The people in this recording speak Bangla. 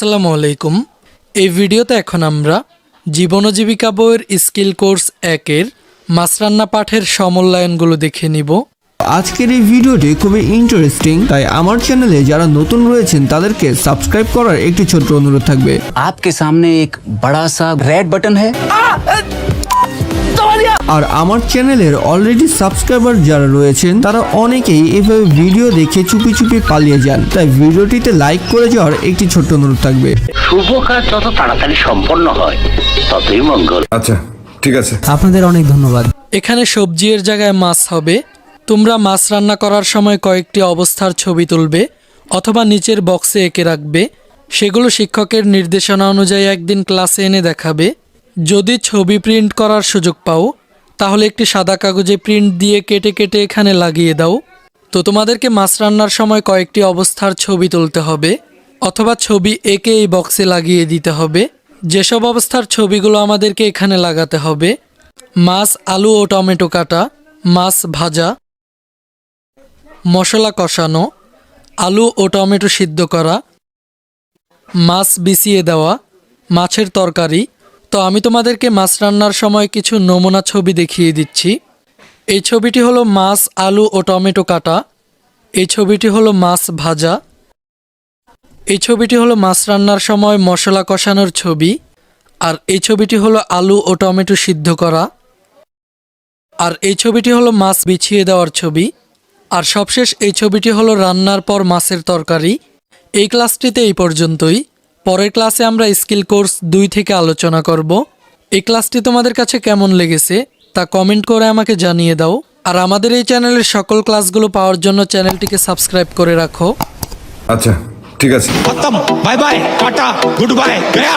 আসসালামু আলাইকুম। এই ভিডিওতে এখন আমরা জীবন ও জীবিকা বইয়ের স্কিল কোর্স 1-এর মাছ রান্না পাঠের সমমূল্যায়নগুলো দেখে নিব। আজকের এই ভিডিওটি খুবই ইন্টারেস্টিং, তাই আমার চ্যানেলে যারা নতুন রয়েছেন তাদেরকে সাবস্ক্রাইব করার একটি ছোট্ট অনুরোধ থাকবে। आपके सामने एक बड़ा सा रेड बटन है। আর আমার চ্যানেলের অলরেডি সাবস্ক্রাইবার যারা রয়েছেন তারা অনেকেই এভাবে ভিডিও দেখে চুপি চুপি পালিয়ে যান, তাই ভিডিওটিতে লাইক করে যাওয়ার একটি ছোট্ট অনুরোধ থাকবে। শুভ কাজ যত তাড়াতাড়ি সম্পন্ন হয় ততই মঙ্গল। আচ্ছা ঠিক আছে, আপনাদের অনেক ধন্যবাদ। এখানে সবজি এর জায়গায় মাছ হবে। তোমরা মাছ রান্না করার সময় কয়েকটি অবস্থার ছবি তুলবে অথবা নিচের বক্সে এঁকে রাখবে। সেগুলো শিক্ষকের নির্দেশনা অনুযায়ী একদিন ক্লাসে এনে দেখাবে। যদি ছবি প্রিন্ট করার সুযোগ পাও তাহলে একটি সাদা কাগজে প্রিন্ট দিয়ে কেটে কেটে এখানে লাগিয়ে দাও। তো তোমাদেরকে মাছ রান্নার সময় কয়েকটি অবস্থার ছবি তুলতে হবে অথবা ছবি এঁকে এই বক্সে লাগিয়ে দিতে হবে। যেসব অবস্থার ছবিগুলো আমাদেরকে এখানে লাগাতে হবে: মাছ, আলু ও টমেটো কাটা, মাছ ভাজা, মশলা কষানো, আলু ও টমেটো সিদ্ধ করা, মাছ বিছিয়ে দেওয়া, মাছের তরকারি। তো আমি তোমাদেরকে মাছ রান্নার সময় কিছু নমুনা ছবি দেখিয়ে দিচ্ছি। এই ছবিটি হলো মাছ, আলু ও টমেটো কাটা। এই ছবিটি হলো মাছ ভাজা। এই ছবিটি হলো মাছ রান্নার সময় মশলা কষানোর ছবি। আর এই ছবিটি হলো আলু ও টমেটো সিদ্ধ করা। আর এই ছবিটি হলো মাছ বিছিয়ে দেওয়ার ছবি। আর সবশেষ এই ছবিটি হলো রান্নার পর মাছের তরকারি। এই ক্লাসটিতে এই পর্যন্তই। পরের ক্লাসে আমরা স্কিল কোর্স 2 থেকে আলোচনা করব। এই ক্লাসটি তোমাদের কাছে কেমন লেগেছে তা কমেন্ট করে আমাকে জানিয়ে দাও। আর আমাদের এই চ্যানেলের সকল ক্লাসগুলো পাওয়ার জন্য চ্যানেলটিকে সাবস্ক্রাইব করে রাখো। আচ্ছা ঠিক আছে। खत्म, bye bye, tata, goodbye, गया।